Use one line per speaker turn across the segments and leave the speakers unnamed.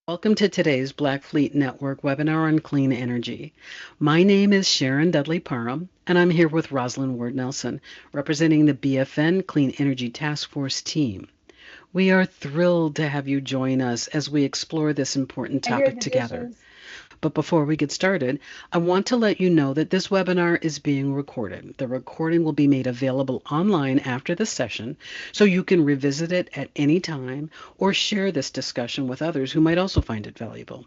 Welcome to today's Black Fleet Network webinar on clean energy. My name is Sharon Dudley Parham, and I'm here with Rosalind Ward Nelson, representing the BFN Clean Energy Task Force team. We are thrilled to have you join us as we explore this important topic together. But before we get started, I want to let you know that this webinar is being recorded. The recording will be made available online after the session, so you can revisit it at any time or share this discussion with others who might also find it valuable.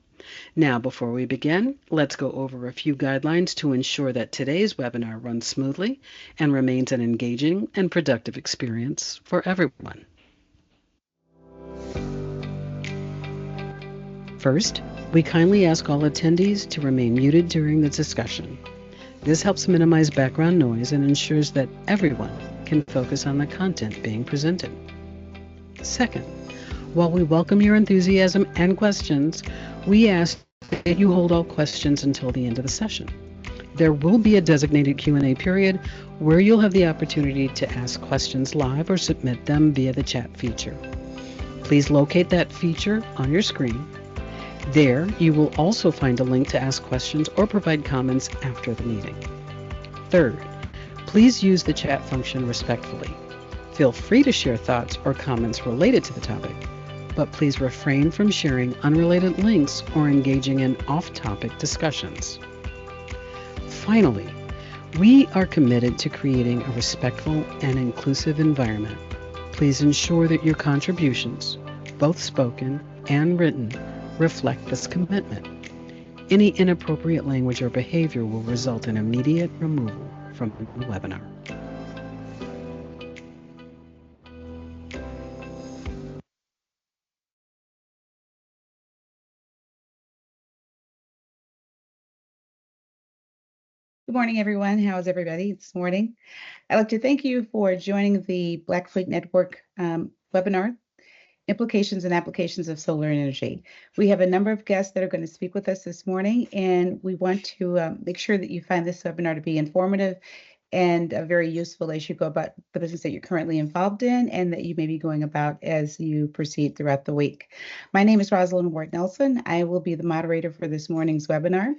Now, before we begin, let's go over a few guidelines to ensure that today's webinar runs smoothly and remains an engaging and productive experience for everyone. First, we kindly ask all attendees to remain muted during the discussion. This helps minimize background noise and ensures that everyone can focus on the content being presented. Second, while we welcome your enthusiasm and questions, we ask that you hold all questions until the end of the session. There will be a designated Q&A period where you'll have the opportunity to ask questions live or submit them via the chat feature. Please locate that feature on your screen. There, you will also find a link to ask questions or provide comments after the meeting. Third, please use the chat function respectfully. Feel free to share thoughts or comments related to the topic, but please refrain from sharing unrelated links or engaging in off-topic discussions. Finally, we are committed to creating a respectful and inclusive environment. Please ensure that your contributions, both spoken and written, reflect this commitment. Any inappropriate language or behavior will result in immediate removal from the webinar.
Good morning, everyone. How is everybody this morning? I'd like to thank you for joining the Black Fleet Network webinar, Implications and Applications of Solar Energy. We have a number of guests that are going to speak with us this morning, and we want to make sure that you find this webinar to be informative and very useful as you go about the business that you're currently involved in and that you may be going about as you proceed throughout the week. My name is Rosalind Ward Nelson. I will be the moderator for this morning's webinar,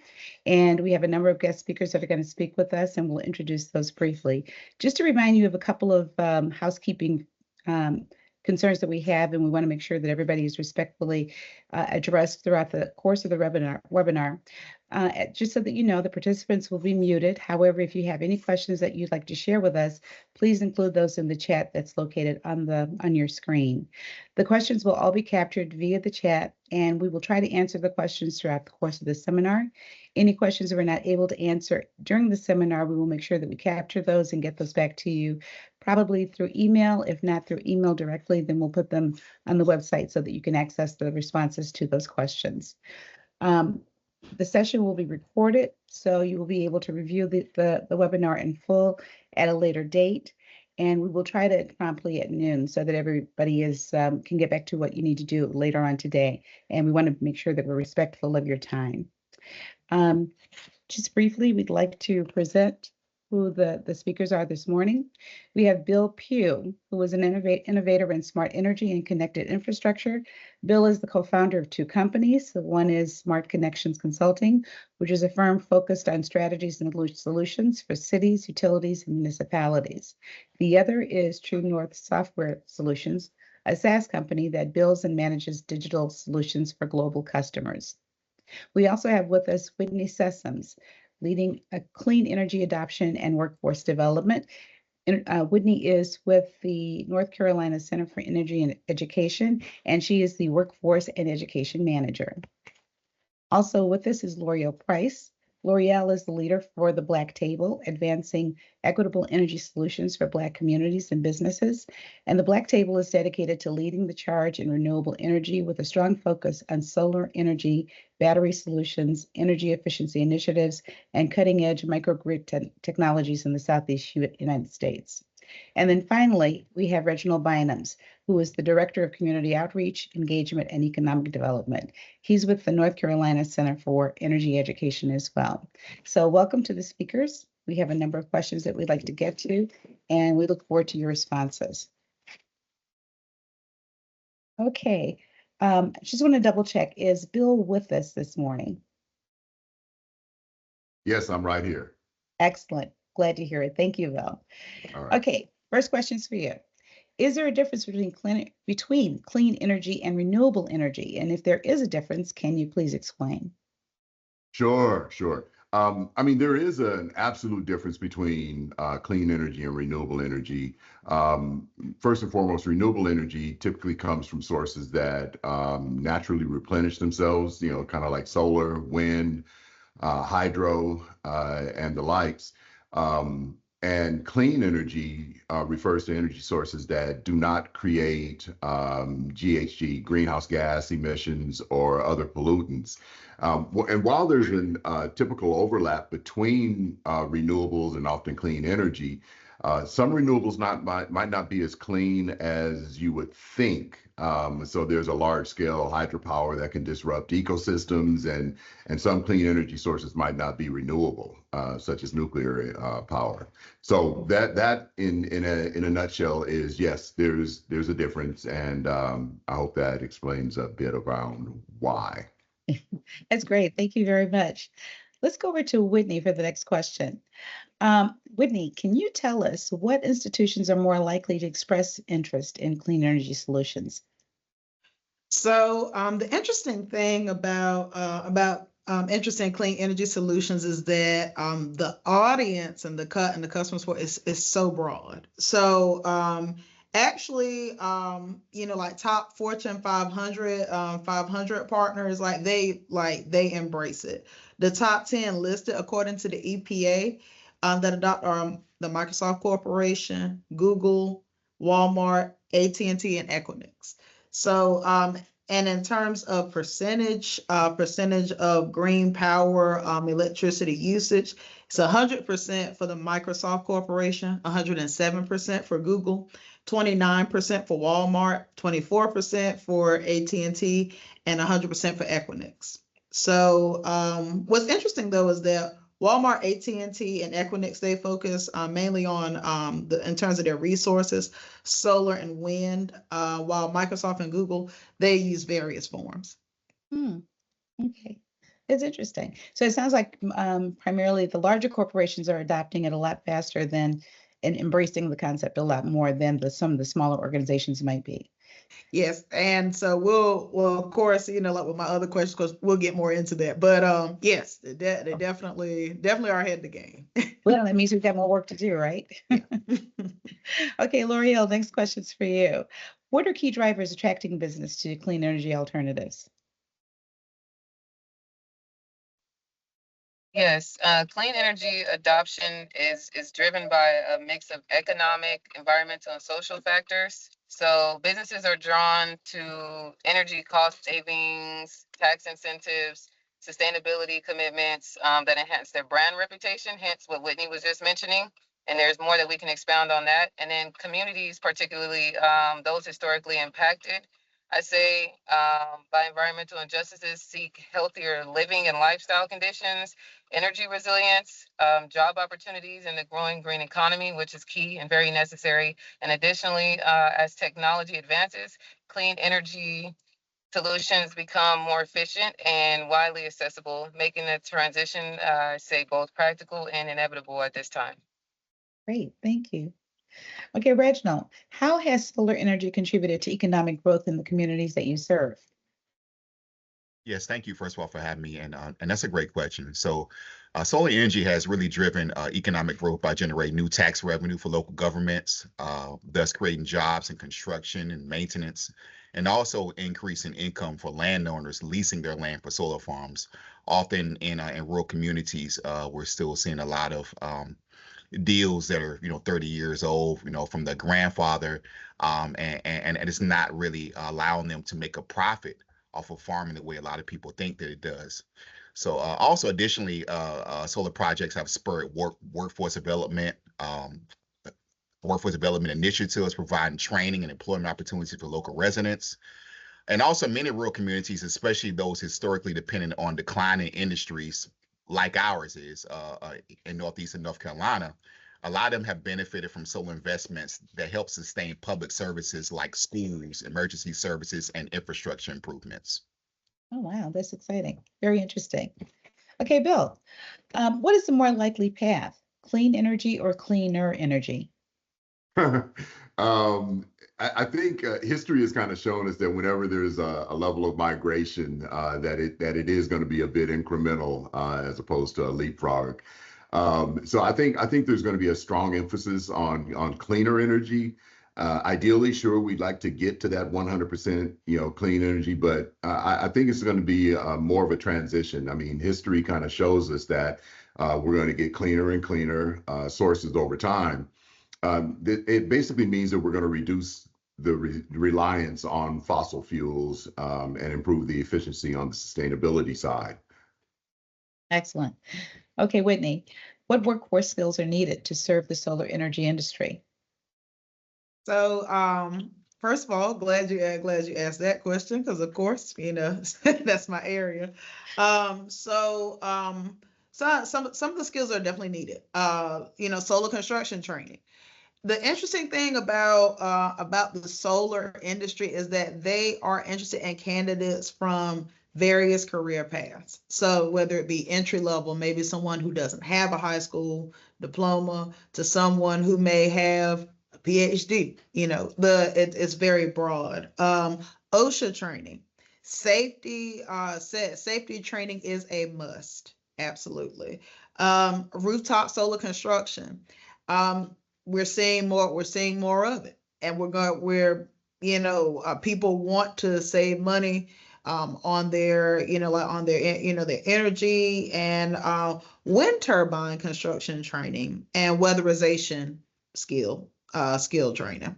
and we have a number of guest speakers that are going to speak with us, and we'll introduce those briefly. Just to remind you of a couple of housekeeping concerns that we have, and we want to make sure that everybody is respectfully addressed throughout the course of the webinar. Just so that you know, the participants will be muted. However, if you have any questions that you'd like to share with us, please include those in the chat that's located on your screen. The questions will all be captured via the chat, and we will try to answer the questions throughout the course of the seminar. Any questions that we're not able to answer during the seminar, we will make sure that we capture those and get those back to you, probably through email. If not through email directly, then we'll put them on the website so that you can access the responses to those questions. The session will be recorded, so you will be able to review the webinar in full at a later date, and we will try to promptly at noon so that everybody can get back to what you need to do later on today, and we want to make sure that we're respectful of your time. Just briefly, we'd like to present who the speakers are this morning. We have Bill Pugh, who is an innovator in smart energy and connected infrastructure. Bill is the co-founder of two companies. One is Smart Connections Consulting, which is a firm focused on strategies and solutions for cities, utilities, and municipalities. The other is True North Software Solutions, a SaaS company that builds and manages digital solutions for global customers. We also have with us Whitney Sessoms, leading a clean energy adoption and workforce development. Whitney is with the North Carolina Center for Energy and Education, and she is the Workforce and Education Manager. Also with us is Loriel Price. Loriel is the leader for the Black Table, advancing equitable energy solutions for Black communities and businesses. And the Black Table is dedicated to leading the charge in renewable energy with a strong focus on solar energy, battery solutions, energy efficiency initiatives, and cutting-edge microgrid technologies in the Southeast United States. And then finally, we have Reginald Bynums, who is the Director of Community Outreach, Engagement, and Economic Development. He's with the North Carolina Center for Energy Education as well. So welcome to the speakers. We have a number of questions that we'd like to get to, and we look forward to your responses. Okay, Just want to double check, is Bill with us this morning?
Yes, I'm right here.
Excellent. Glad to hear it. Thank you, Bill.
All right.
Okay, first question's for you. Is there a difference between clean energy and renewable energy? And if there is a difference, can you please explain?
Sure, sure. I mean, there is an absolute difference between clean energy and renewable energy. First and foremost, renewable energy typically comes from sources that naturally replenish themselves, kind of like solar, wind, hydro, and the likes. And clean energy refers to energy sources that do not create GHG, greenhouse gas emissions, or other pollutants. And while there's a typical overlap between renewables and often clean energy, some renewables might not be as clean as you would think. So there's a large scale hydropower that can disrupt ecosystems, and some clean energy sources might not be renewable, such as nuclear power. So that in a nutshell is, yes, there's a difference, and I hope that explains a bit around why.
That's great. Thank you very much. Let's go over to Whitney for the next question. Whitney, can you tell us what institutions are more likely to express interest in clean energy solutions?
So the interesting thing about interest in clean energy solutions is that the audience and the customers for is so broad. So actually, like top Fortune 500 500 partners, they embrace it. The top 10 listed according to the EPA that adopt are the Microsoft Corporation, Google, Walmart, AT&T, and Equinix. So, and in terms of percentage of green power, electricity usage, it's 100% for the Microsoft Corporation, 107% for Google, 29% for Walmart, 24% for AT&T, and 100% for Equinix. So, what's interesting though is that Walmart, AT&T, and Equinix, they focus mainly on in terms of their resources, solar and wind, while Microsoft and Google, they use various forms.
Okay, it's interesting. So it sounds like primarily the larger corporations are adopting it a lot faster than and embracing the concept a lot more than some of the smaller organizations might be.
Yes, and so we'll of course, like with my other questions, because we'll get more into that. But yes, they definitely are ahead of the game.
Well, that means we've got more work to do, right? Okay, Loriel, next question's for you. What are key drivers attracting business to clean energy alternatives?
Yes, clean energy adoption is driven by a mix of economic, environmental, and social factors. So businesses are drawn to energy cost savings, tax incentives, sustainability commitments that enhance their brand reputation, hence what Whitney was just mentioning. And there's more that we can expound on that. And then communities, particularly those historically impacted, I say by environmental injustices, seek healthier living and lifestyle conditions, energy resilience, job opportunities in the growing green economy, which is key and very necessary. And additionally, as technology advances, clean energy solutions become more efficient and widely accessible, making the transition, say, both practical and inevitable at this time.
Great, thank you. Okay, Reginald, how has solar energy contributed to economic growth in the communities that you serve?
Yes, thank you first of all for having me, and that's a great question. So, solar energy has really driven economic growth by generating new tax revenue for local governments, thus creating jobs in construction and maintenance, and also increasing income for landowners leasing their land for solar farms. Often in rural communities, we're still seeing a lot of deals that are 30 years old, from the grandfather, and it's not really allowing them to make a profit off of farming the way a lot of people think that it does. So also additionally, solar projects have spurred workforce development, initiatives, providing training and employment opportunities for local residents. And also many rural communities, especially those historically dependent on declining industries like ours is in Northeastern North Carolina, a lot of them have benefited from solar investments that help sustain public services like schools, emergency services, and infrastructure improvements.
Oh, wow, that's exciting. Very interesting. Okay, Bill, what is the more likely path? Clean energy or cleaner energy?
I think history has kind of shown us that whenever there's a level of migration, that it is going to be a bit incremental as opposed to a leapfrog. So I think there's going to be a strong emphasis on cleaner energy. Ideally, sure, we'd like to get to that 100%, clean energy, but I think it's going to be more of a transition. I mean, history kind of shows us that we're going to get cleaner and cleaner sources over time. It basically means that we're going to reduce the reliance on fossil fuels and improve the efficiency on the sustainability side.
Excellent. Okay, Whitney, what workforce skills are needed to serve the solar energy industry?
So, first of all, glad you asked that question because, of course, that's my area. So some of the skills are definitely needed. Solar construction training. The interesting thing about the solar industry is that they are interested in candidates from various career paths. So whether it be entry level, maybe someone who doesn't have a high school diploma, to someone who may have a PhD. It's very broad. OSHA training, safety training is a must. Absolutely. Rooftop solar construction. We're seeing more of it, and people want to save money on their their energy, and wind turbine construction training and weatherization skill training.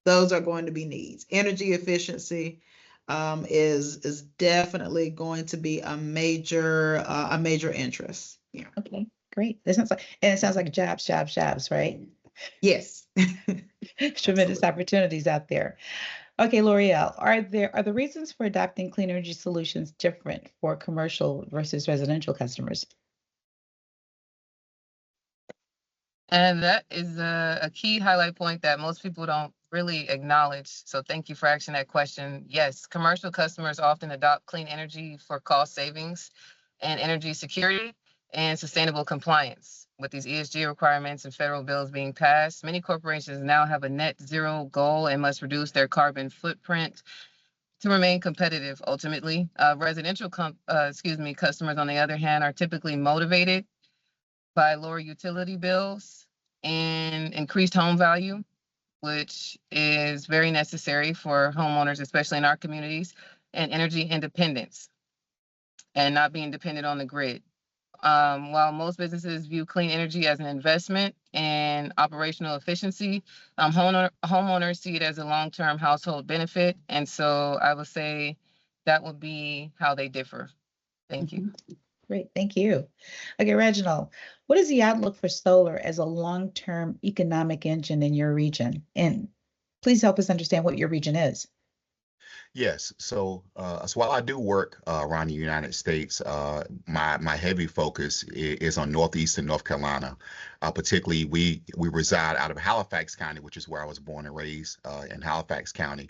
Those are going to be needs. Energy efficiency is definitely going to be a major interest. Yeah.
Okay, great. It sounds like jobs, right?
Yes.
Tremendous opportunities out there. Okay, Loriel, are the reasons for adopting clean energy solutions different for commercial versus residential customers?
And that is a key highlight point that most people don't really acknowledge. So thank you for asking that question. Yes, commercial customers often adopt clean energy for cost savings and energy security and sustainable compliance. With these ESG requirements and federal bills being passed, many corporations now have a net zero goal and must reduce their carbon footprint to remain competitive. Ultimately, residential customers, on the other hand, are typically motivated by lower utility bills and increased home value, which is very necessary for homeowners, especially in our communities, and energy independence and not being dependent on the grid. While most businesses view clean energy as an investment in operational efficiency, homeowners see it as a long-term household benefit. And so I would say that would be how they differ. Thank you.
Great, thank you. Okay, Reginald, what is the outlook for solar as a long-term economic engine in your region? And please help us understand what your region is.
Yes. So while I do work around the United States, my heavy focus is on Northeastern North Carolina. Particularly, we reside out of Halifax County, which is where I was born and raised in Halifax County.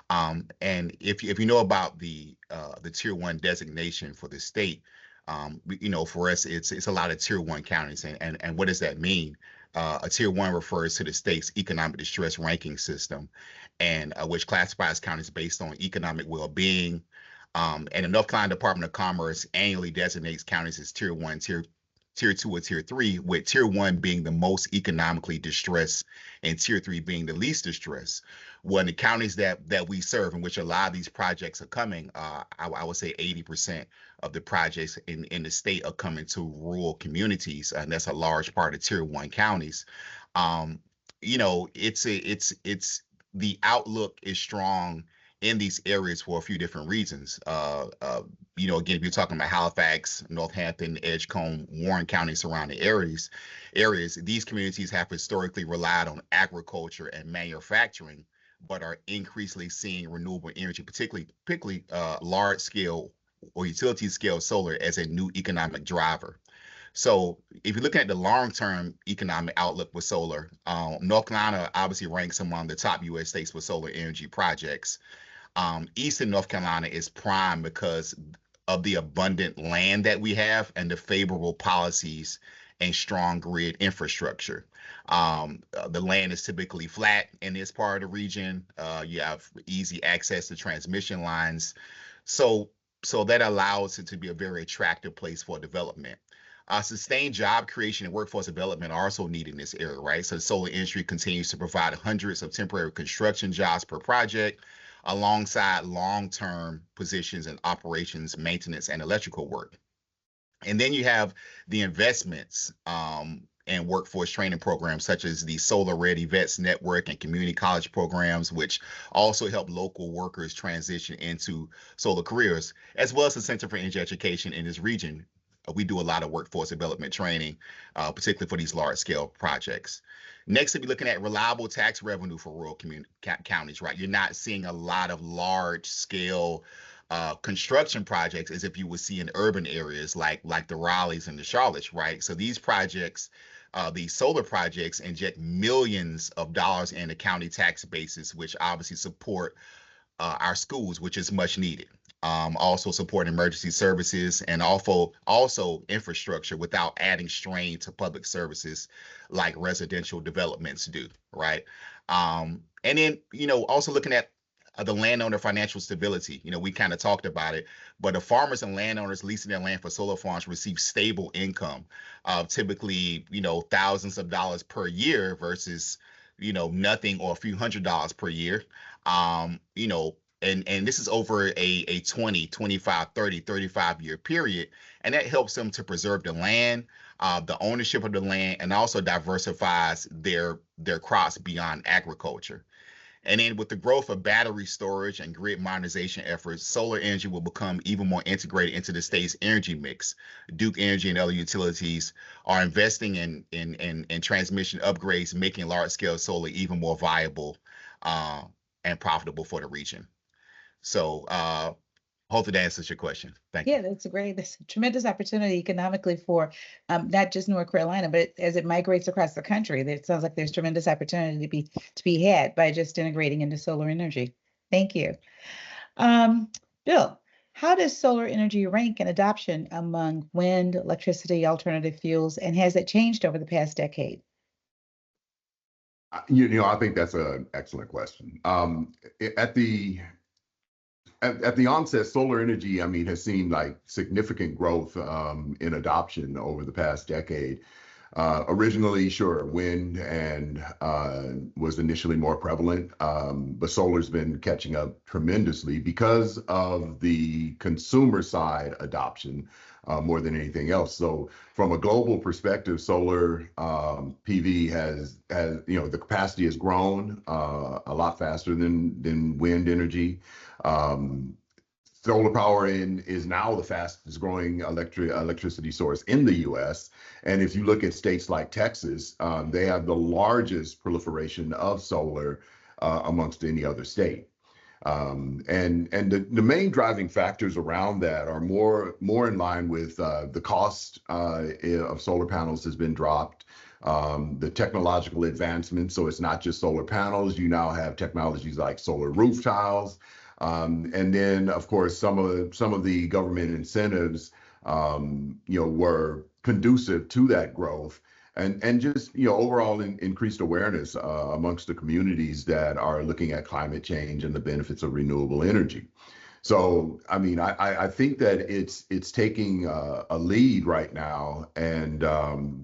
And if you know about the Tier 1 designation for the state, for us, it's a lot of Tier 1 counties. And what does that mean? A Tier 1 refers to the state's economic distress ranking system, and which classifies counties based on economic well-being. And the North Carolina Department of Commerce annually designates counties as Tier 1, Tier 2, or Tier 3, with Tier 1 being the most economically distressed and Tier 3 being the least distressed. Well, in the counties that we serve, in which a lot of these projects are coming, I would say 80% of the projects in the state are coming to rural communities, and that's a large part of Tier 1 counties. It's the outlook is strong in these areas for a few different reasons. Again, if you're talking about Halifax, Northampton, Edgecombe, Warren County surrounding areas, these communities have historically relied on agriculture and manufacturing, but are increasingly seeing renewable energy, particularly large scale or utility scale solar, as a new economic driver. So if you're looking at the long-term economic outlook with solar, North Carolina obviously ranks among the top U.S. states with solar energy projects. Eastern North Carolina is prime because of the abundant land that we have and the favorable policies and strong grid infrastructure. The land is typically flat in this part of the region. You have easy access to transmission lines. So, so that allows it to be a very attractive place for development. Sustained job creation and workforce development are also needed in this area, right? So the solar industry continues to provide hundreds of temporary construction jobs per project, alongside long-term positions in operations, maintenance, and electrical work. And then you have the investments and workforce training programs such as the Solar Ready Vets Network and community college programs, which also help local workers transition into solar careers, as well as the Center for Energy Education in this region. We do a lot of workforce development training, particularly for these large scale projects. Next, we'll be looking at reliable tax revenue for rural counties, right? You're not seeing a lot of large scale construction projects as if you would see in urban areas like the Raleighs and the Charlottes, right? So these projects, these solar projects inject millions of dollars in the county tax bases, which obviously support our schools, which is much needed. Also support emergency services and also infrastructure without adding strain to public services like residential developments do, right? And then, also looking at the landowner financial stability. We kind of talked about it, but the farmers and landowners leasing their land for solar farms receive stable income, typically, thousands of dollars per year versus, nothing or a few $100s per year. And this is over a 20, 25, 30, 35-year period. And that helps them to preserve the land, the ownership of the land, and also diversifies their crops beyond agriculture. And then with the growth of battery storage and grid modernization efforts, solar energy will become even more integrated into the state's energy mix. Duke Energy and other utilities are investing in transmission upgrades, making large-scale solar even more viable and profitable for the region. So hopefully that answers your question. Thank you.
Yeah, that's a tremendous opportunity economically for not just North Carolina, but as it migrates across the country. It sounds like there's tremendous opportunity to be had by just integrating into solar energy. Thank you. Bill, how does solar energy rank in adoption among wind, electricity, alternative fuels, and has it changed over the past decade?
I think that's an excellent question. At the onset, solar energy, has seen like significant growth in adoption over the past decade. Originally, sure, wind and was initially more prevalent, but solar's been catching up tremendously because of the consumer side adoption more than anything else. So from a global perspective, solar PV has the capacity has grown a lot faster than wind energy. Solar power is now the fastest growing electricity source in the U.S. And if you look at states like Texas, they have the largest proliferation of solar amongst any other state. And the main driving factors around that are more in line with the cost of solar panels has been dropped. The technological advancement, so it's not just solar panels. You now have technologies like solar roof tiles. And then, of course, some of the government incentives, were conducive to that growth, and just overall increased awareness amongst the communities that are looking at climate change and the benefits of renewable energy. So, I think that it's taking a lead right now, and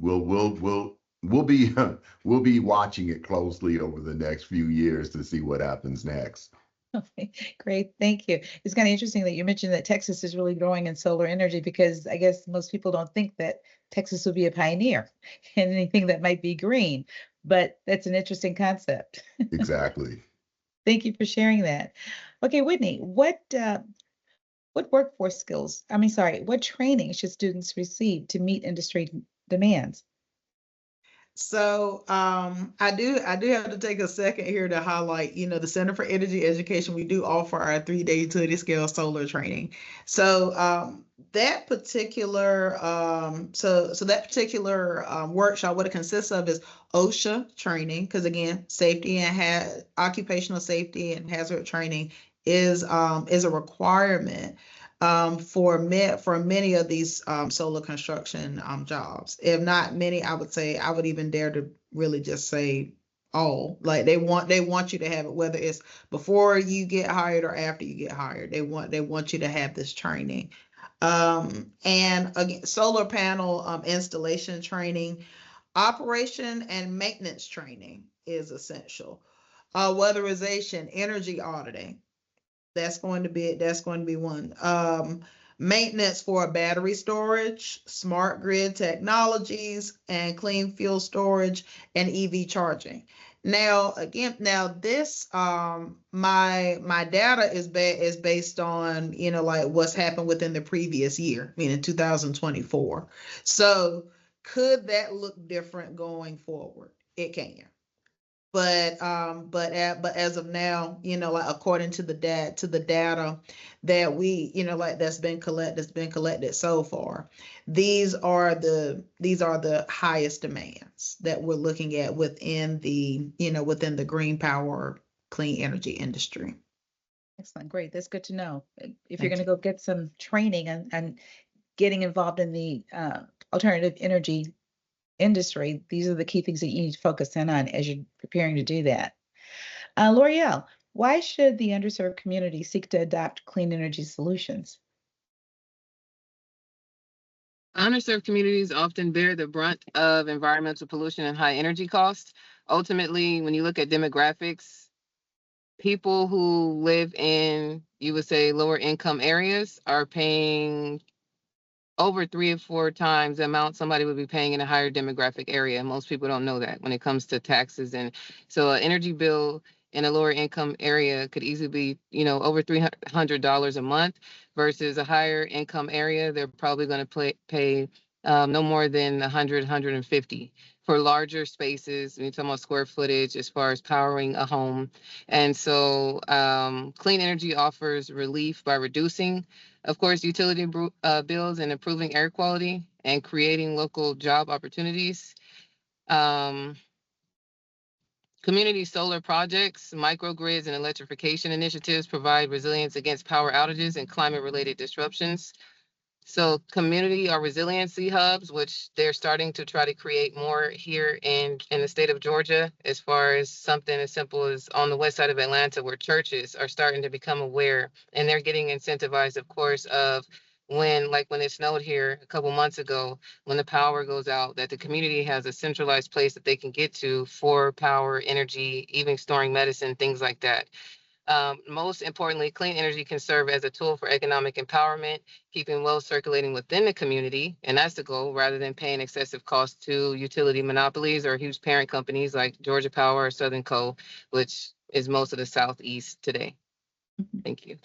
we'll be watching it closely over the next few years to see what happens next.
Okay, great. Thank you. It's kind of interesting that you mentioned that Texas is really growing in solar energy, because I guess most people don't think that Texas would be a pioneer in anything that might be green, but that's an interesting concept.
Exactly.
Thank you for sharing that. Okay, Whitney, what workforce skills, what training should students receive to meet industry demands?
So I do have to take a second here to highlight, the Center for Energy Education. We do offer our 3-day utility scale solar training. So that particular workshop, what it consists of is OSHA training, because again, safety and occupational safety and hazard training is a requirement for many of these solar construction jobs. If not many, I would say, I would even dare to really just say all. Like they want you to have it, whether it's before you get hired or after you get hired. They want you to have this training. And again, solar panel installation training, operation and maintenance training is essential. Weatherization, energy auditing, that's going to be one. Maintenance for battery storage, smart grid technologies, and clean fuel storage and EV charging. Now, again, this my data is based on, like what's happened within the previous year, meaning 2024. So could that look different going forward? It can. But as of now, like according to the data that we, like that's been collected so far, these are the highest demands that we're looking at within the green power clean energy industry.
Excellent. Great. That's good to know. If you're going to go get some training and getting involved in the alternative energy industry, these are the key things that you need to focus in on as you're preparing to do that. Loriel, why should the underserved community seek to adopt clean energy solutions?
Underserved communities often bear the brunt of environmental pollution and high energy costs. Ultimately, when you look at demographics, people who live in, you would say, lower income areas are paying over 3 or 4 times the amount somebody would be paying in a higher demographic area. Most people don't know that when it comes to taxes. And so an energy bill in a lower income area could easily be, over $300 a month versus a higher income area. They're probably going to pay no more than 100, 150 for larger spaces. We're talking about square footage as far as powering a home. And so clean energy offers relief by reducing, of course, utility bills and improving air quality and creating local job opportunities. Community solar projects, microgrids, and electrification initiatives provide resilience against power outages and climate-related disruptions. So community or resiliency hubs, which they're starting to try to create more here in the state of Georgia, as far as something as simple as on the west side of Atlanta, where churches are starting to become aware, and they're getting incentivized, of course, of when it snowed here a couple months ago, when the power goes out, that the community has a centralized place that they can get to for power, energy, even storing medicine, things like that. Most importantly, clean energy can serve as a tool for economic empowerment, keeping wealth circulating within the community, and that's the goal, rather than paying excessive costs to utility monopolies or huge parent companies like Georgia Power or Southern Co., which is most of the Southeast today. Thank you.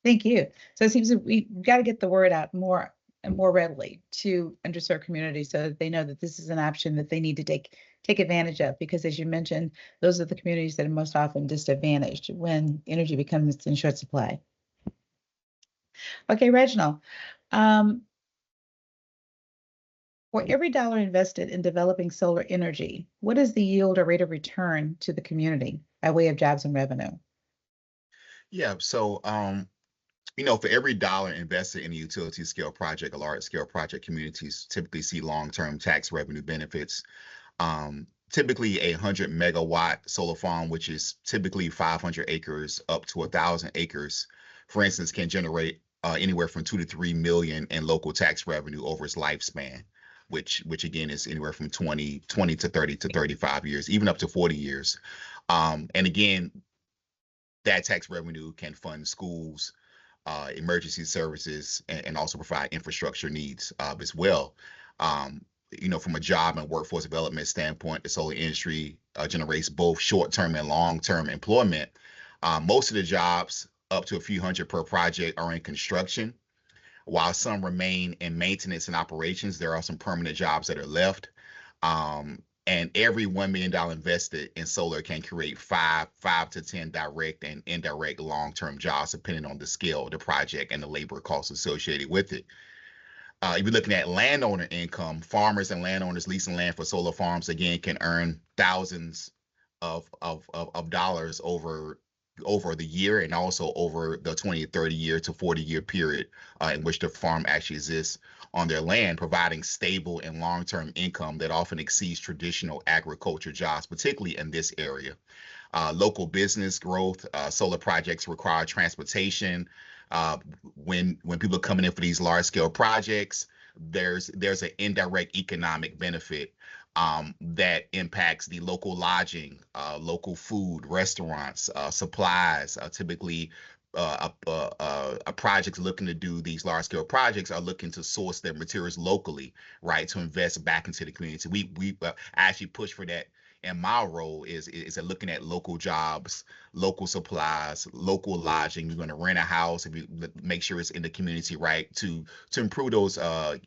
Thank you. So it seems that we've got to get the word out more and more readily to underserved communities so that they know that this is an option that they need to take advantage of, because as you mentioned, those are the communities that are most often disadvantaged when energy becomes in short supply. Okay, Reginald, for every dollar invested in developing solar energy, what is the yield or rate of return to the community by way of jobs and revenue?
Yeah, so for every dollar invested in a utility scale project, a large scale project, communities typically see long-term tax revenue benefits. Typically a 100 megawatt solar farm, which is typically 500 acres up to 1,000 acres, for instance, can generate anywhere from 2 to 3 million in local tax revenue over its lifespan, which again is anywhere from 20 to 30 to 35 years, even up to 40 years. And again, that tax revenue can fund schools, emergency services, and also provide infrastructure needs as well. From a job and workforce development standpoint, the solar industry generates both short-term and long-term employment. Most of the jobs, up to a few hundred per project, are in construction. While some remain in maintenance and operations, there are some permanent jobs that are left. And every $1 million invested in solar can create five to 10 direct and indirect long-term jobs, depending on the scale of the project and the labor costs associated with it. If you're looking at landowner income, farmers and landowners leasing land for solar farms, again, can earn thousands of dollars over the year, and also over the 20, 30 year to 40-year period in which the farm actually exists on their land, providing stable and long-term income that often exceeds traditional agriculture jobs, particularly in this area. Local business growth, solar projects require transportation. When people are coming in for these large scale projects, there's an indirect economic benefit that impacts the local lodging, local food, restaurants, supplies. Typically, a project looking to do these large scale projects are looking to source their materials locally, right, to invest back into the community. We actually push for that. And my role is looking at local jobs, local supplies, local lodging. We're going to rent a house and we make sure it's in the community, right, to improve those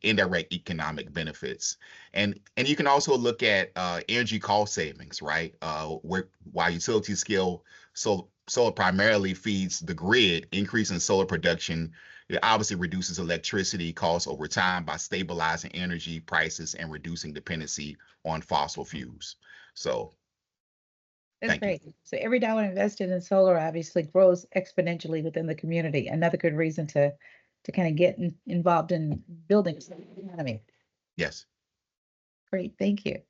indirect economic benefits. And you can also look at energy cost savings, right? While utility scale solar primarily feeds the grid, increasing solar production, it obviously reduces electricity costs over time by stabilizing energy prices and reducing dependency on fossil fuels. So
That's great. So every dollar invested in solar obviously grows exponentially within the community. Another good reason to kind of get involved in building the economy.
Yes.
Great, thank you.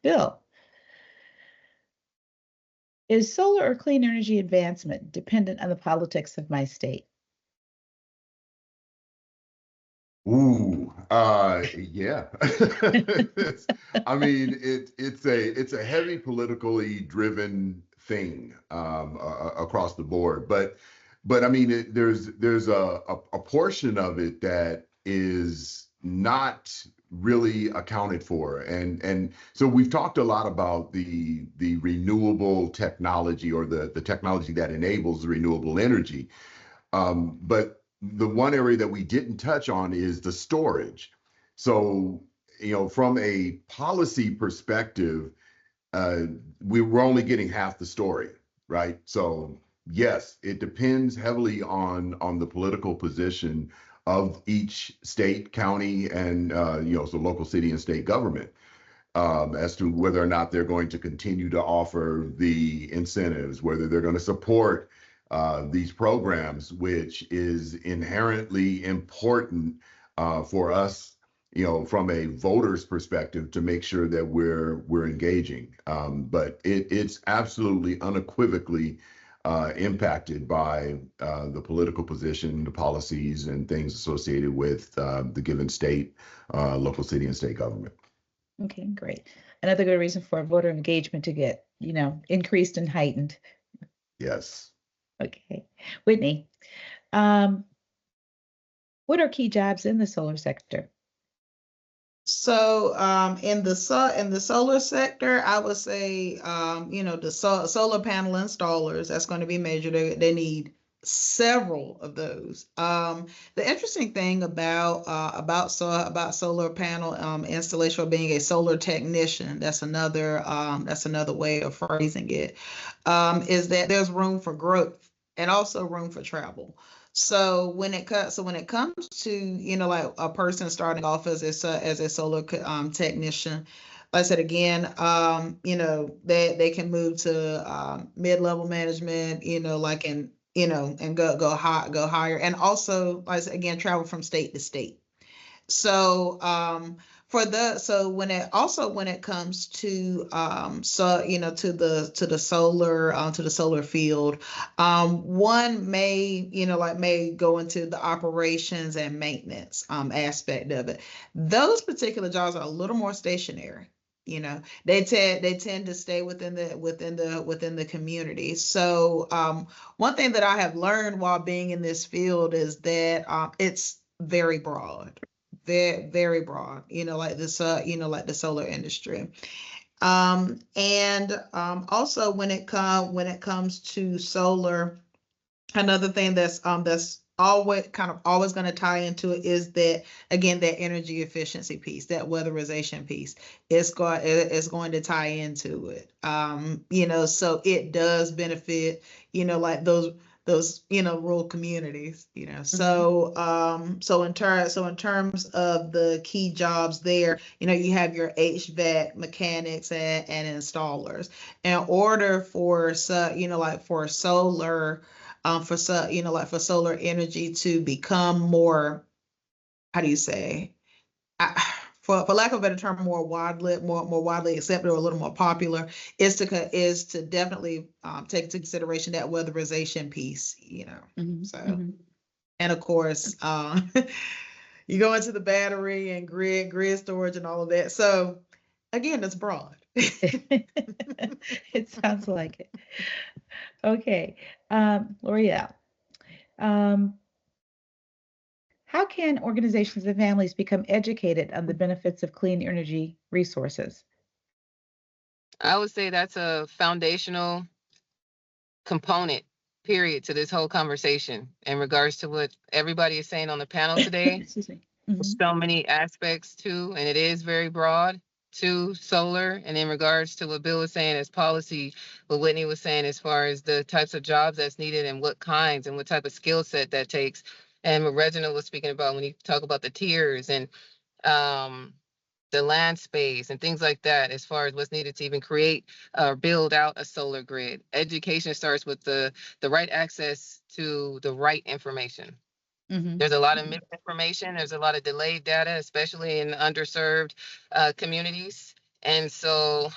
Bill, is solar or clean energy advancement dependent on the politics of my state?
Ooh, yeah. I mean, it's a heavy politically driven thing across the board, but I mean, there's a portion of it that is not really accounted for, and so we've talked a lot about the renewable technology, or the technology that enables renewable energy, but the one area that we didn't touch on is the storage. So, from a policy perspective, we were only getting half the story, right? So yes, it depends heavily on the political position of each state, county, and so local city and state government, as to whether or not they're going to continue to offer the incentives, whether they're going to support these programs, which is inherently important for us, from a voter's perspective, to make sure that we're engaging. But it's absolutely unequivocally impacted by the political position, the policies, and things associated with the given state, local city, and state government.
Okay, great. Another good reason for voter engagement to get, increased and heightened.
Yes.
Okay. Whitney, what are key jobs in the solar sector?
So in the solar sector, I would say the solar panel installers, that's going to be major. They need several of those. The interesting thing about solar panel installation, or being a solar technician, that's another way of phrasing it, is that there's room for growth and also room for travel. So when it comes to like a person starting off as a solar technician, like I said again, they can move to mid-level management, like and go higher, and also, like I said, again, travel from state to state. So when it comes to to the solar field, one may go into the operations and maintenance aspect of it. Those particular jobs are a little more stationary. They tend to stay within the community. So one thing that I have learned while being in this field is that it's very broad. Very, very broad, like this, like the solar industry. And also when it comes to solar, another thing that's always going to tie into it is that, again, that energy efficiency piece, that weatherization piece is going to tie into it. So it does benefit, like those rural communities, so in terms of the key jobs there, you have your HVAC mechanics and installers. In order for for solar, for solar energy to become more, how do you say, for lack of a better term, more widely accepted or a little more popular, is to definitely take into consideration that weatherization piece, So, and of course, you go into the battery and grid storage and all of that. So again, it's broad.
It sounds like it. Okay, Loriel, how can organizations and families become educated on the benefits of clean energy resources?
I would say that's a foundational component, period, to this whole conversation in regards to what everybody is saying on the panel today.
Excuse me.
There's so many aspects too, and it is very broad to solar. And in regards to what Bill was saying as policy, what Whitney was saying as far as the types of jobs that's needed and what kinds and what type of skill set that takes. And what Reginald was speaking about when you talk about the tiers and the land space and things like that, as far as what's needed to even create or build out a solar grid. Education starts with the right access to the right information. There's a lot of misinformation. There's a lot of delayed data, especially in underserved communities. And so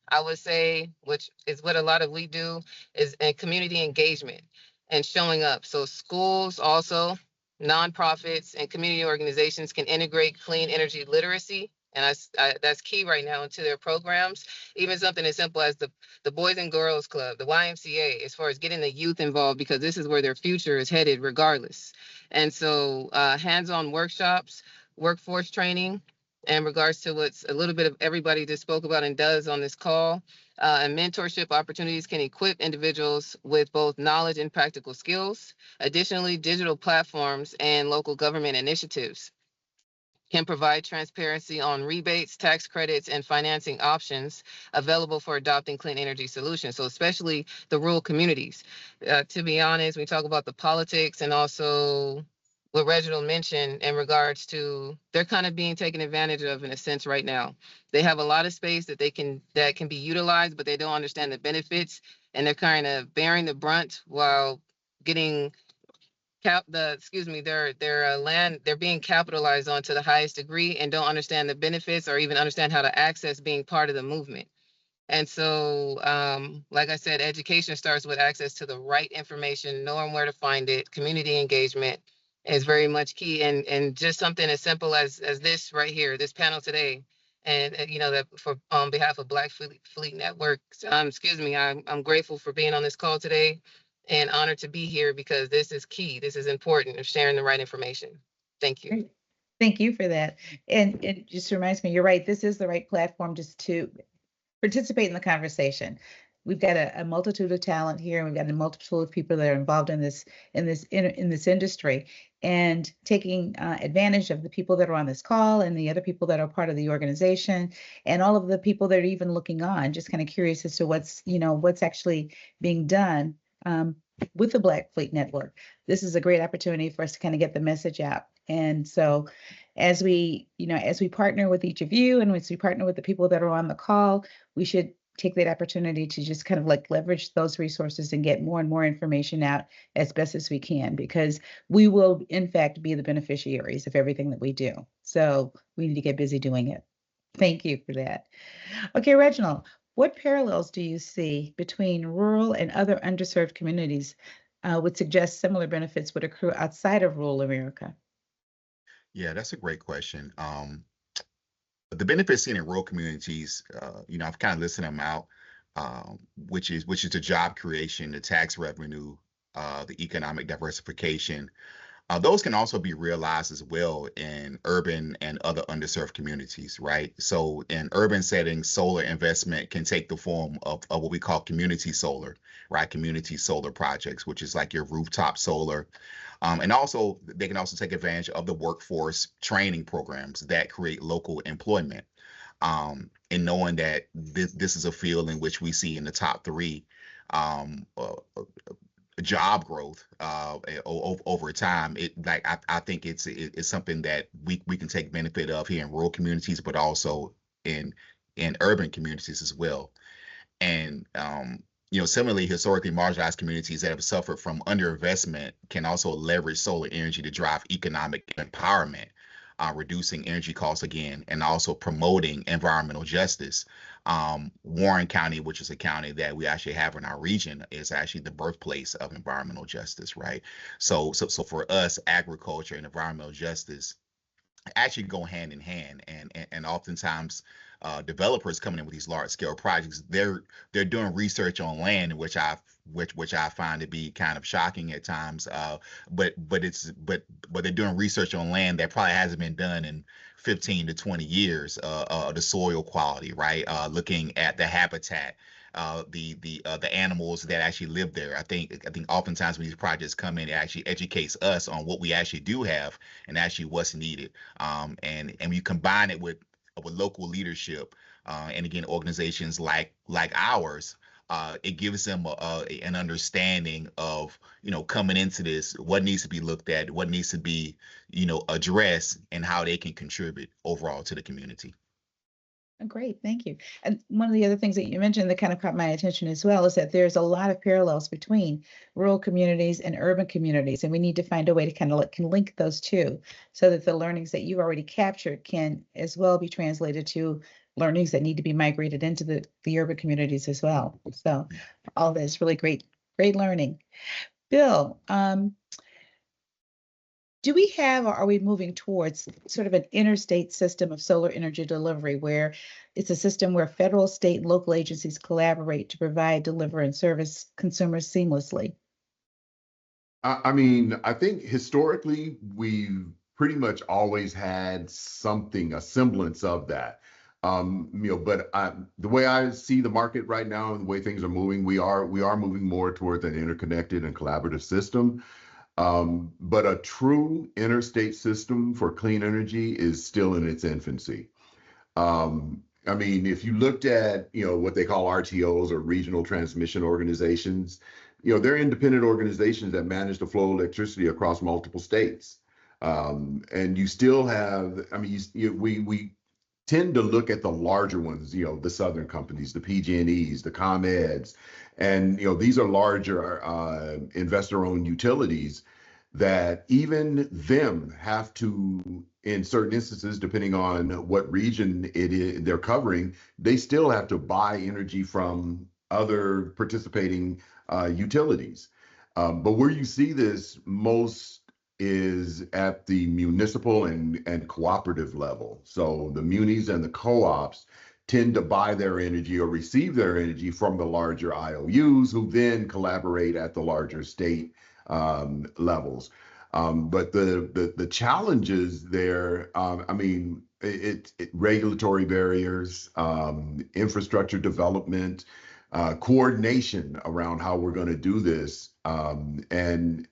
I would say, which is what a lot of we do, is community engagement and showing up. So schools also, nonprofits and community organizations can integrate clean energy literacy. And that's key right now into their programs. Even something as simple as the Boys and Girls Club, the YMCA, as far as getting the youth involved, because this is where their future is headed regardless. And so hands-on workshops, workforce training, in regards to what's a little bit of everybody just spoke about and does on this call, and mentorship opportunities can equip individuals with both knowledge and practical skills. Additionally, digital platforms and local government initiatives can provide transparency on rebates, tax credits, and financing options available for adopting clean energy solutions. So especially the rural communities. To be honest, we talk about the politics and also what Reginald mentioned in regards to they're kind of being taken advantage of in a sense right now. They have a lot of space that can be utilized, but they don't understand the benefits, and they're kind of bearing the brunt while getting their land, they're being capitalized on to the highest degree and don't understand the benefits or even understand how to access being part of the movement. And so, like I said, education starts with access to the right information, knowing where to find it. Community engagement is very much key, and just something as simple as this right here, this panel today, and that for on behalf of Black Fleet Network, I'm grateful for being on this call today, and honored to be here because this is key. This is important of sharing the right information. Thank you.
Great. Thank you for that. And it just reminds me, you're right. This is the right platform just to participate in the conversation. We've got a multitude of talent here, and we've got a multitude of people that are involved in this industry, and taking advantage of the people that are on this call and the other people that are part of the organization, and all of the people that are even looking on, just kind of curious as to what's actually being done with the Black Fleet Network. This is a great opportunity for us to kind of get the message out. And so as we partner with each of you, and as we partner with the people that are on the call, we should take that opportunity to just kind of like leverage those resources and get more and more information out as best as we can, because we will in fact be the beneficiaries of everything that we do. So we need to get busy doing it. Thank you for that. Okay, Reginald, what parallels do you see between rural and other underserved communities would suggest similar benefits would accrue outside of rural America?
Yeah, that's a great question. The benefits seen in rural communities, I've kind of listed them out, which is the job creation, the tax revenue, the economic diversification. Those can also be realized as well in urban and other underserved communities, right? So in urban settings, solar investment can take the form of what we call community solar, right? Community solar projects, which is like your rooftop solar. And also, they can also take advantage of the workforce training programs that create local employment. And knowing that this is a field in which we see in the top three um, uh, job growth over time. I think it's something that we can take benefit of here in rural communities, but also in urban communities as well. And similarly, historically marginalized communities that have suffered from underinvestment can also leverage solar energy to drive economic empowerment, reducing energy costs again, and also promoting environmental justice. Warren County, which is a county that we actually have in our region, is actually the birthplace of environmental justice, right? So for us, agriculture and environmental justice actually go hand in hand, and oftentimes developers coming in with these large scale projects, they're doing research on land, which I find to be kind of shocking at times. But they're doing research on land that probably hasn't been done in 15 to 20 years. The soil quality, right? Looking at the habitat, the animals that actually live there. I think oftentimes when these projects come in, it actually educates us on what we actually do have and actually what's needed. And you combine it with local leadership, and again organizations like ours. It gives them an understanding of, coming into this, what needs to be looked at, what needs to be, addressed, and how they can contribute overall to the community.
Oh, great, thank you. And one of the other things that you mentioned that kind of caught my attention as well is that there's a lot of parallels between rural communities and urban communities, and we need to find a way to kind of can link those two so that the learnings that you've already captured can as well be translated to learnings that need to be migrated into the urban communities as well. So all that is really great learning. Bill, do we have, or are we moving towards sort of an interstate system of solar energy delivery where it's a system where federal, state, and local agencies collaborate to provide, deliver, and service consumers seamlessly?
I mean, I think historically we've pretty much always had something, a semblance of that. But the way I see the market right now and the way things are moving, we are moving more towards an interconnected and collaborative system. But a true interstate system for clean energy is still in its infancy. I mean, if you looked at, what they call RTOs, or regional transmission organizations, they're independent organizations that manage the flow of electricity across multiple states. And you still have, I mean, we tend to look at the larger ones, the Southern companies, the PG&Es, the ComEds, and these are larger investor-owned utilities that even them have to, in certain instances, depending on what region it is they're covering, they still have to buy energy from other participating utilities. But where you see this most is at the municipal and cooperative level. So the munis and the co-ops tend to buy their energy or receive their energy from the larger IOUs, who then collaborate at the larger state levels. But the challenges there, I mean, it regulatory barriers, infrastructure development, coordination around how we're going to do this. And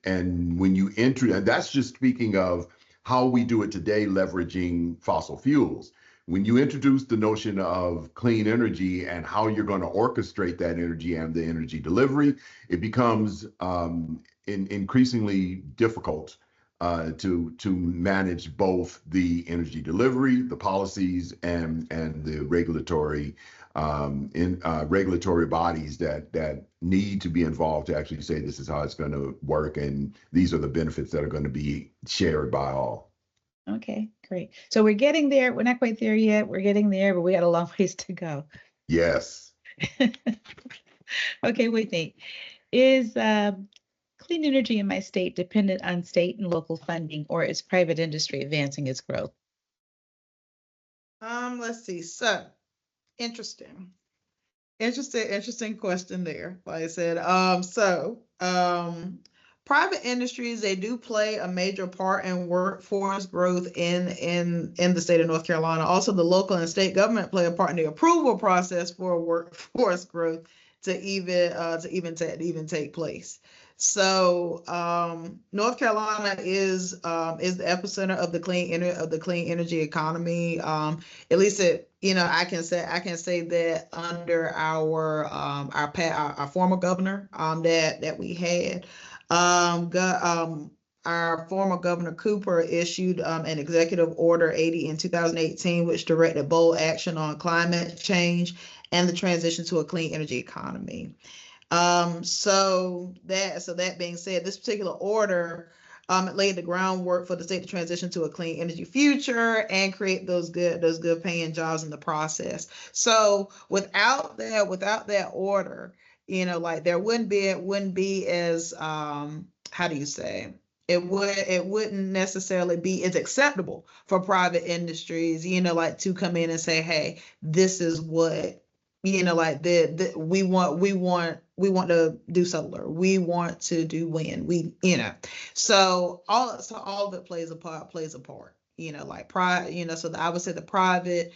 when you enter, and that's just speaking of how we do it today, leveraging fossil fuels. When you introduce the notion of clean energy and how you're going to orchestrate that energy and the energy delivery, it becomes increasingly difficult to manage both the energy delivery, the policies, and the regulatory regulatory bodies that need to be involved to actually say this is how it's going to work, and these are the benefits that are going to be shared by all.
Okay, great. So we're getting there. We're not quite there yet. We're getting there, but we got a long ways to go.
Yes.
Okay, Whitney, is clean energy in my state dependent on state and local funding, or is private industry advancing its growth?
Let's see. So interesting question there. Like I said, private industries, they do play a major part in workforce growth in the state of North Carolina. Also, the local and state government play a part in the approval process for workforce growth to even take place. So North Carolina is the epicenter of the clean energy economy. At least I can say that under our former governor that we had. Our former Governor Cooper issued an executive order 80 in 2018, which directed bold action on climate change and the transition to a clean energy economy. So that being said, this particular order laid the groundwork for the state to transition to a clean energy future and create those good paying jobs in the process. So without that order, like there wouldn't be as how do you say, it wouldn't necessarily be as acceptable for private industries, like to come in and say, hey, this is what, like we want to do solar, we want to do wind, so all of it plays a part, like so I would say the private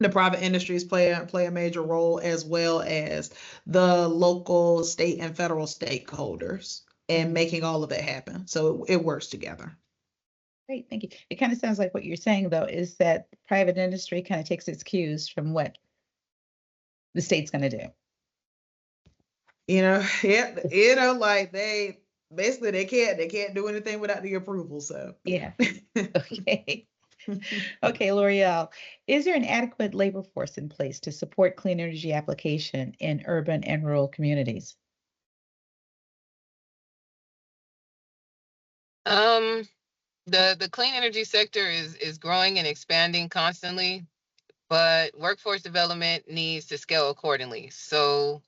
the private industries play a major role, as well as the local, state, and federal stakeholders in making all of it happen. So it works together.
Great, thank you. It kind of sounds like what you're saying, though, is that private industry kind of takes its cues from what the state's going to do.
Like they can't do anything without the approval. So
yeah. Okay. Okay, Loriel, is there an adequate labor force in place to support clean energy application in urban and rural communities?
The clean energy sector is growing and expanding constantly, but workforce development needs to scale accordingly. So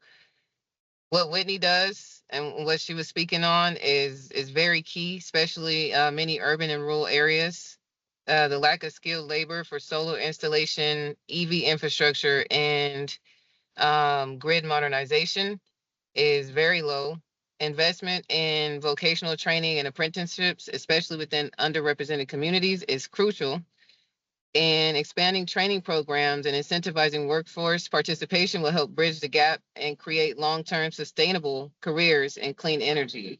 what Whitney does and what she was speaking on is very key, especially many urban and rural areas. The lack of skilled labor for solar installation, EV infrastructure, and grid modernization is very low. Investment in vocational training and apprenticeships, especially within underrepresented communities, is crucial. And expanding training programs and incentivizing workforce participation will help bridge the gap and create long-term sustainable careers in clean energy.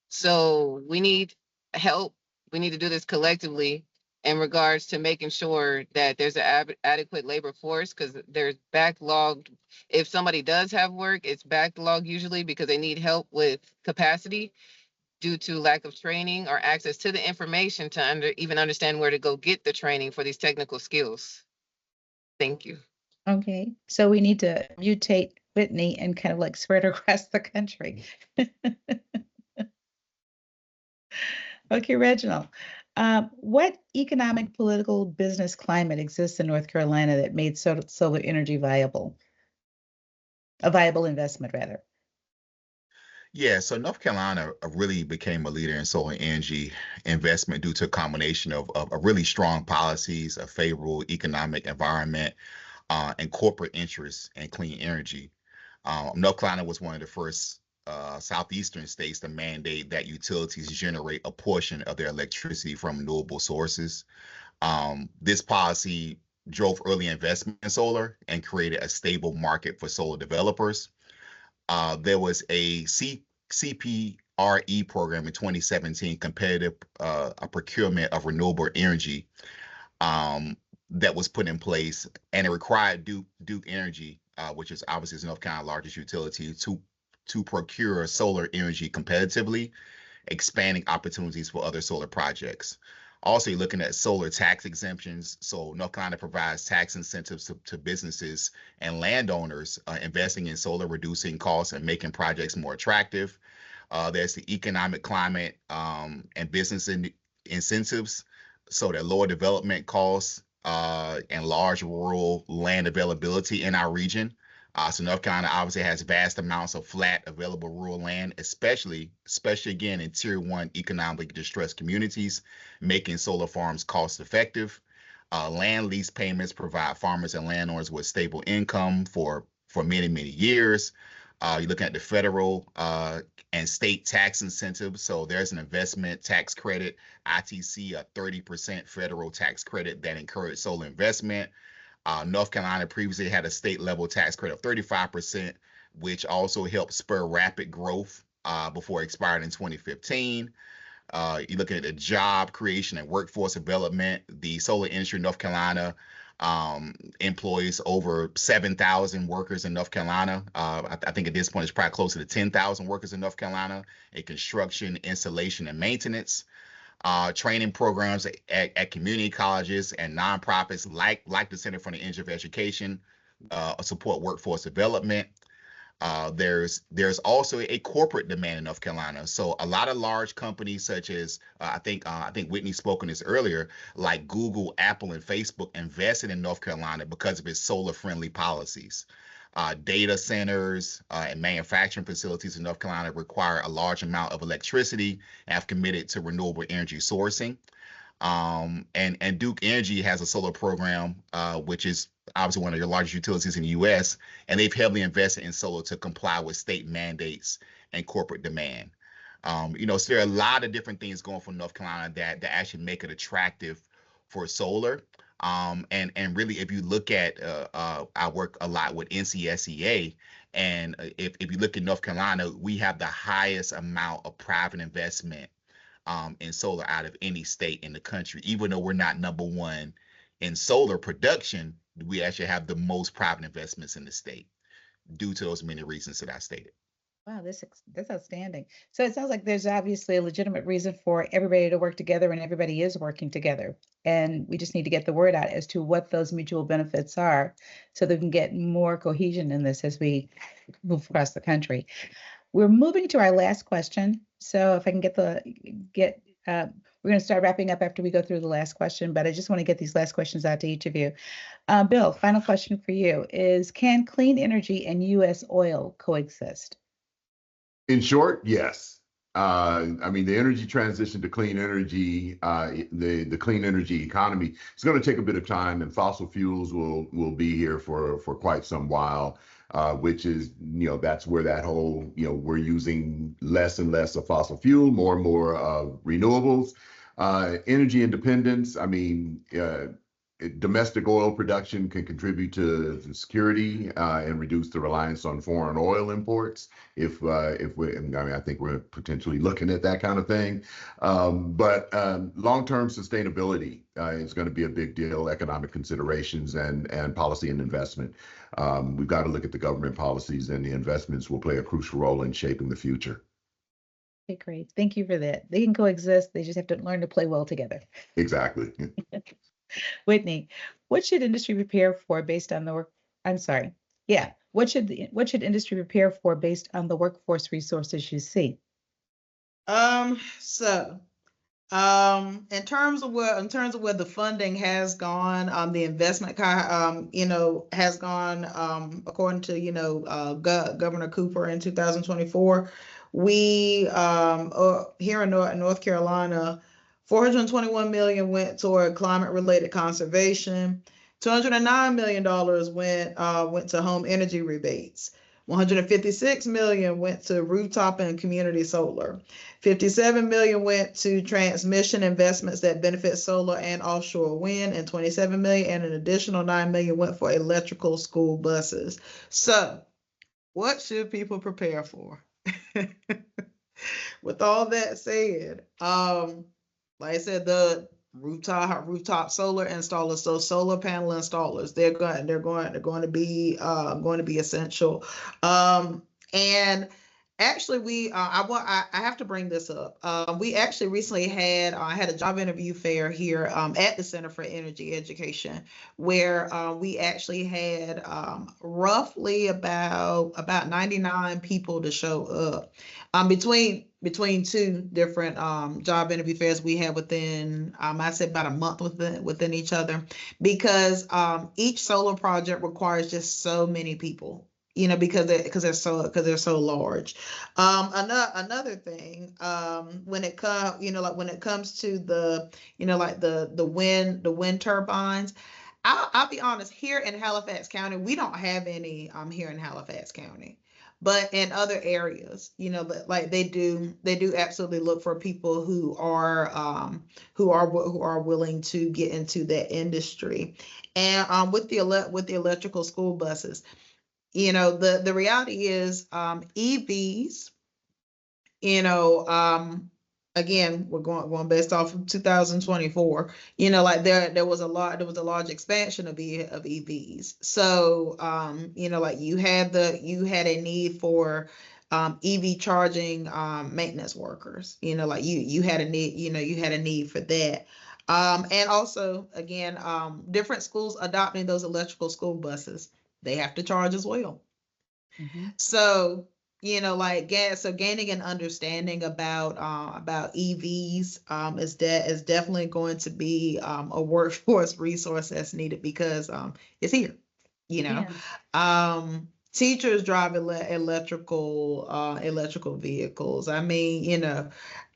So we need help. We need to do this collectively in regards to making sure that there's an adequate labor force, because there's backlogged. If somebody does have work, it's backlogged usually because they need help with capacity due to lack of training or access to the information to even understand where to go get the training for these technical skills. Thank you.
Okay, so we need to mutate Whitney and kind of like spread her across the country. Okay, Reginald, what economic, political, business climate exists in North Carolina that made solar energy viable? A viable investment, rather.
Yeah, so North Carolina really became a leader in solar energy investment due to a combination of really strong policies, a favorable economic environment, and corporate interests in clean energy. North Carolina was one of the first southeastern states to mandate that utilities generate a portion of their electricity from renewable sources. This policy drove early investment in solar and created a stable market for solar developers. There was a CPRE program in 2017, competitive a procurement of renewable energy, that was put in place, and it required Duke Energy, which is obviously North Carolina's largest utility, to procure solar energy competitively, expanding opportunities for other solar projects. Also, you're looking at solar tax exemptions. So North Carolina provides tax incentives to businesses and landowners investing in solar, reducing costs and making projects more attractive. There's the economic climate and business incentives, so that lower development costs and large rural land availability in our region. So North Carolina obviously has vast amounts of flat available rural land, especially again in tier 1 economically distressed communities, making solar farms cost effective. Land lease payments provide farmers and landowners with stable income for many, many years. You're looking at the federal and state tax incentives. So there's an investment tax credit, ITC, a 30% federal tax credit that encourages solar investment. North Carolina previously had a state level tax credit of 35%, which also helped spur rapid growth before expiring in 2015. You're looking at the job creation and workforce development. The solar industry in North Carolina employs over 7,000 workers in North Carolina. I think at this point it's probably closer to 10,000 workers in North Carolina in construction, installation, and maintenance. Training programs at community colleges and nonprofits like the Center for the Energy of Education support workforce development. There's also a corporate demand in North Carolina. So a lot of large companies such as I think Whitney spoke on this earlier, like Google, Apple, and Facebook invested in North Carolina because of its solar friendly policies. Data centers and manufacturing facilities in North Carolina require a large amount of electricity and have committed to renewable energy sourcing. And Duke Energy has a solar program, which is obviously one of the largest utilities in the U.S., and they've heavily invested in solar to comply with state mandates and corporate demand. So there are a lot of different things going for North Carolina that actually make it attractive for solar. And really, if you look at, I work a lot with NCSEA, and if you look at North Carolina, we have the highest amount of private investment in solar out of any state in the country. Even though we're not number one in solar production, we actually have the most private investments in the state due to those many reasons that I stated.
Wow, that's outstanding. So it sounds like there's obviously a legitimate reason for everybody to work together, and everybody is working together. And we just need to get the word out as to what those mutual benefits are so that we can get more cohesion in this as we move across the country. We're moving to our last question. So if I can we're going to start wrapping up after we go through the last question, but I just want to get these last questions out to each of you. Bill, final question for you is, can clean energy and U.S. oil coexist?
In short, yes. I mean, the energy transition to clean energy, the clean energy economy, it's going to take a bit of time, and fossil fuels will be here for quite some while, which is, that's where that whole, we're using less and less of fossil fuel, more and more of renewables. Energy independence, I mean, domestic oil production can contribute to security and reduce the reliance on foreign oil imports. I think we're potentially looking at that kind of thing. But long-term sustainability is going to be a big deal. Economic considerations and policy and investment. We've got to look at the government policies, and the investments will play a crucial role in shaping the future.
Okay, great. Thank you for that. They can coexist. They just have to learn to play well together.
Exactly.
Whitney, what should industry prepare for based on the work? I'm sorry. Yeah. What should industry prepare for based on the workforce resources you see?
In terms of where the funding has gone, the investment, has gone, according to, Governor Cooper in 2024, we, here in North Carolina, $421 million went toward climate-related conservation. $209 million went to home energy rebates. $156 million went to rooftop and community solar. $57 million went to transmission investments that benefit solar and offshore wind, and $27 million, and an additional $9 million went for electrical school buses. So, what should people prepare for? With all that said, like I said, the rooftop solar installers, so solar panel installers, they're going to be essential. And actually, I have to bring this up. We actually recently had a job interview fair here at the Center for Energy Education, where we actually had roughly about 99 people to show up. Between two different job interview fairs we had within, I'd say about a month within each other, because each solar project requires just so many people, because they're so large. Another thing, when it comes to the, the wind turbines, I'll be honest, here in Halifax County, we don't have any here in Halifax County. But in other areas, like they do absolutely look for people who are willing to get into that industry. And with the electrical school buses, the reality is EVs, again, we're going based off of 2024, like there was a large expansion of EVs. So, like you had a need for EV charging maintenance workers, like you had a need, you had a need for that. And also, again, different schools adopting those electrical school buses, they have to charge as well.
Mhm.
So, gaining an understanding about EVs is definitely going to be a workforce resource that's needed because it's here.
Yeah.
Teachers drive electrical vehicles. I mean,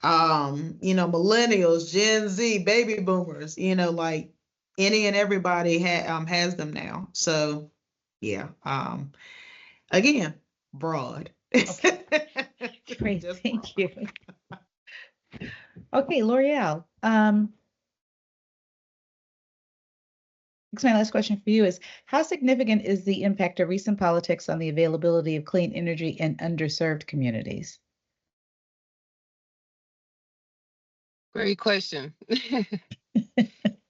millennials, Gen Z, baby boomers, like any and everybody has them now. So yeah. Again, broad.
Okay. Great.
Just
Thank
broad.
you. Okay, Loriel. My last question for you is, how significant is the impact of recent politics on the availability of clean energy in underserved communities?
Great question.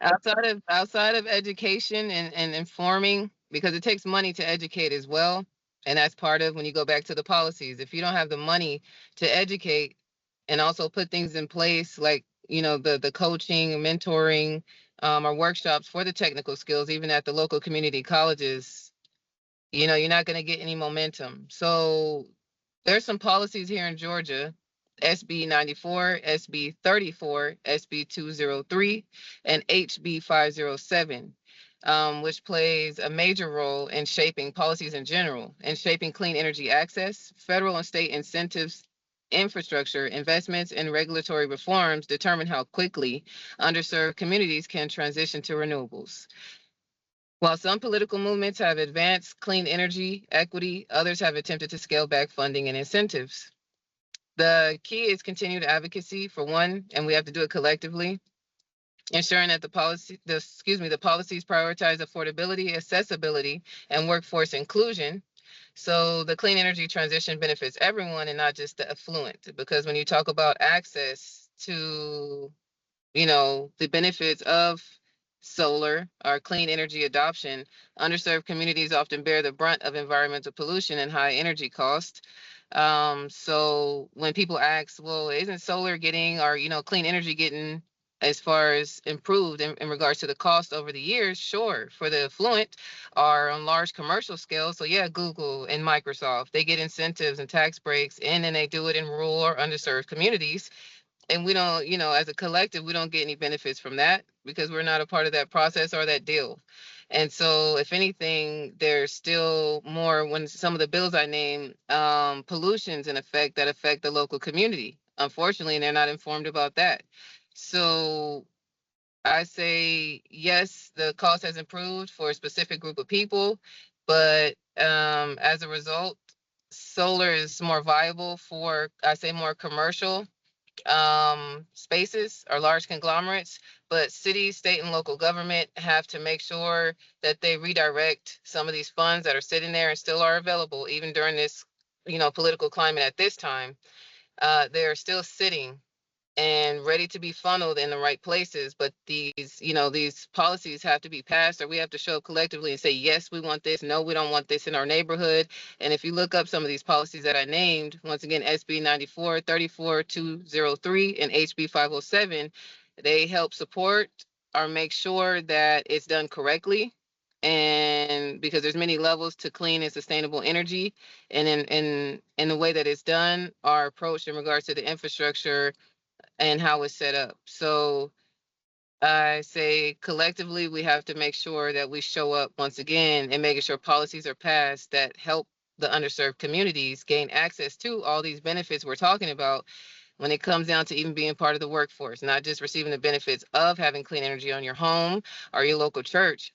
outside of education and informing, because it takes money to educate as well. And that's part of when you go back to the policies. If you don't have the money to educate and also put things in place like, the coaching, mentoring, or workshops for the technical skills, even at the local community colleges, you're not going to get any momentum. So there's some policies here in Georgia, SB 94, SB 34, SB 203, and HB 507, which plays a major role in shaping policies in general and shaping clean energy access. Federal and state incentives, infrastructure, investments, and regulatory reforms determine how quickly underserved communities can transition to renewables. While some political movements have advanced clean energy equity, others have attempted to scale back funding and incentives. The key is continued advocacy for one, and we have to do it collectively, ensuring that the policies prioritize affordability, accessibility, and workforce inclusion. So the clean energy transition benefits everyone and not just the affluent. Because when you talk about access to the benefits of solar or clean energy adoption, underserved communities often bear the brunt of environmental pollution and high energy cost. So when people ask, well, isn't solar getting or, clean energy getting as far as improved in regards to the cost over the years? Sure, for the affluent or on large commercial scale. So yeah, Google and Microsoft, they get incentives and tax breaks, and then they do it in rural or underserved communities. And we don't, as a collective, we don't get any benefits from that because we're not a part of that process or that deal. And so if anything, there's still more when some of the bills I named, pollutions in effect that affect the local community. Unfortunately, they're not informed about that. So I say, yes, the cost has improved for a specific group of people, but as a result, solar is more viable for, I say, more commercial spaces or large conglomerates, but city, state, and local government have to make sure that they redirect some of these funds that are sitting there and still are available even during this, political climate at this time. They're still sitting and ready to be funneled in the right places. But these policies have to be passed, or we have to show up collectively and say, yes, we want this. No, we don't want this in our neighborhood. And if you look up some of these policies that I named, once again, SB 94, 34, 203, and HB 507, they help support or make sure that it's done correctly. And because there's many levels to clean and sustainable energy, and in the way that it's done, our approach in regards to the infrastructure and how it's set up. So I say collectively, we have to make sure that we show up once again and making sure policies are passed that help the underserved communities gain access to all these benefits we're talking about when it comes down to even being part of the workforce, not just receiving the benefits of having clean energy on your home or your local church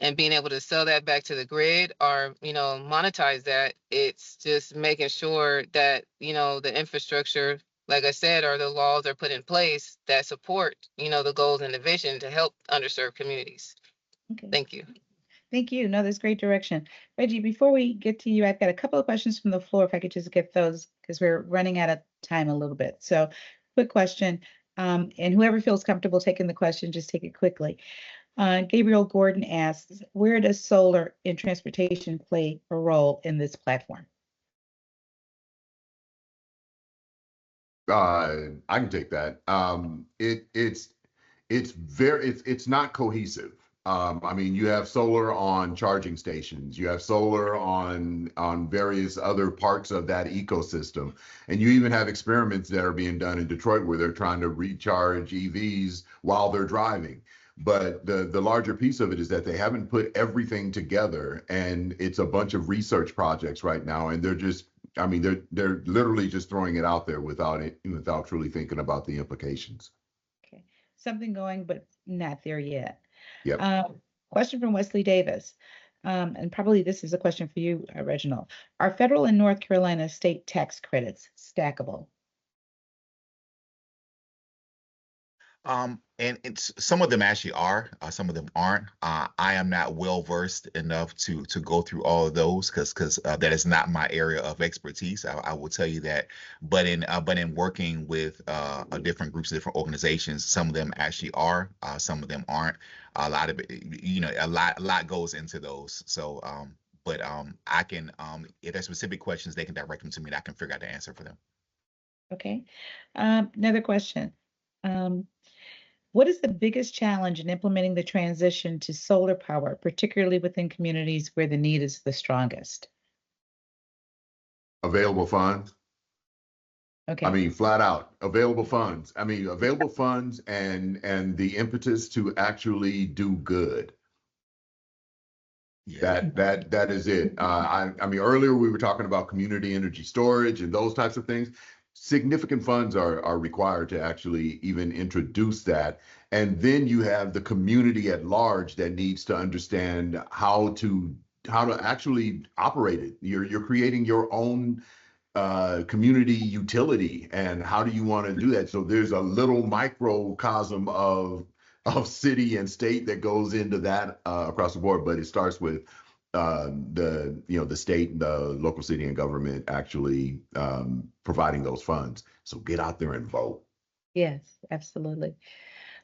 and being able to sell that back to the grid or, monetize that. It's just making sure that, the infrastructure, like I said, or the laws are put in place that support, the goals and the vision to help underserved communities.
Okay.
Thank you.
Thank you. No, that's great direction. Reggie, before we get to you, I've got a couple of questions from the floor, if I could just get those, because we're running out of time a little bit. So quick question, and whoever feels comfortable taking the question, just take it quickly. Gabriel Gordon asks, where does solar in transportation play a role in this platform?
I can take that. It's not cohesive. I mean, you have solar on charging stations, you have solar on various other parts of that ecosystem, and you even have experiments that are being done in Detroit where they're trying to recharge EVs while they're driving. But the larger piece of it is that they haven't put everything together, and it's a bunch of research projects right now, and I mean, they're literally just throwing it out there without truly thinking about the implications.
Okay, something going, but not there yet.
Yep.
Question from Wesley Davis, and probably this is a question for you, Reginald. Are federal and North Carolina state tax credits stackable?
And it's some of them actually are, some of them aren't. I am not well versed enough to go through all of those because that is not my area of expertise. I will tell you that. But in working with different groups, different organizations, some of them actually are, some of them aren't. A lot of it, a lot goes into those. So, but I can, if there's specific questions, they can direct them to me, and I can figure out the answer for them.
Okay. Another question. What is the biggest challenge in implementing the transition to solar power, particularly within communities where the need is the strongest?
Available funds.
Okay.
I mean, flat out available funds. I mean, available funds and the impetus to actually do good.
Yeah.
That is it. I mean, earlier we were talking about community energy storage and those types of things. Significant funds are required to actually even introduce that. And then you have the community at large that needs to understand how to actually operate it. You're creating your own community utility, and how do you want to do that? So there's a little microcosm of city and state that goes into that across the board, but it starts with the state, the local city and government actually providing those funds. So get out there and vote.
Yes, absolutely.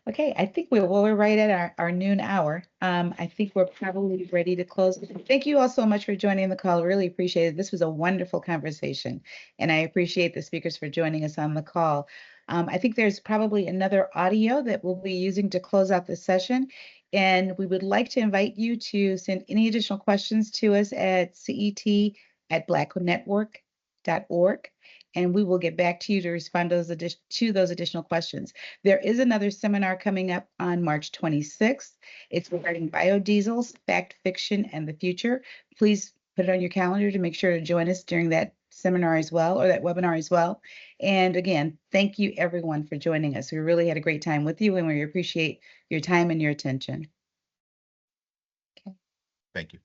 Okay, I think we're right at our noon hour. I think we're probably ready to close. Thank you all so much for joining the call. Really appreciate it. This was a wonderful conversation, and I appreciate the speakers for joining us on the call. I think there's probably another audio that we'll be using to close out the session, and we would like to invite you to send any additional questions to us at cet@blacknetwork.org. And we will get back to you to respond to those additional questions. There is another seminar coming up on March 26th. It's regarding biodiesels, fact, fiction, and the future. Please put it on your calendar to make sure to join us during that seminar as well, or that webinar as well. And again, thank you everyone for joining us. We really had a great time with you, and we appreciate your time and your attention.
Okay. Thank you.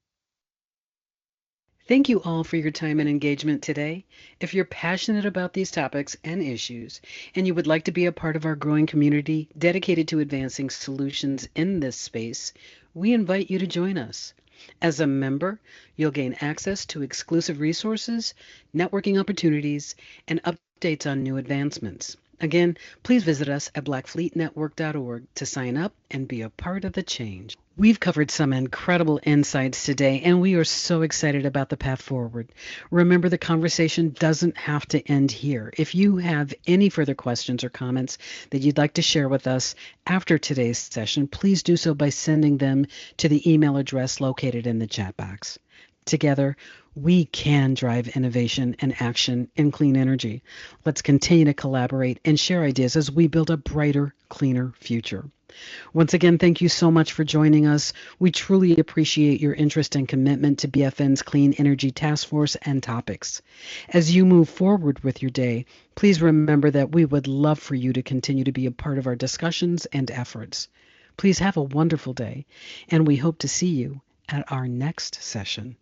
Thank you all for your time and engagement today. If you're passionate about these topics and issues, and you would like to be a part of our growing community dedicated to advancing solutions in this space, we invite you to join us. As a member, you'll gain access to exclusive resources, networking opportunities, and updates on new advancements. Again, please visit us at blackfleetnetwork.org to sign up and be a part of the change. We've covered some incredible insights today, and we are so excited about the path forward. Remember, the conversation doesn't have to end here. If you have any further questions or comments that you'd like to share with us after today's session, please do so by sending them to the email address located in the chat box. Together, we can drive innovation and action in clean energy. Let's continue to collaborate and share ideas as we build a brighter, cleaner future. Once again, thank you so much for joining us. We truly appreciate your interest and commitment to BFN's Clean Energy Task Force and topics. As you move forward with your day, please remember that we would love for you to continue to be a part of our discussions and efforts. Please have a wonderful day, and we hope to see you at our next session.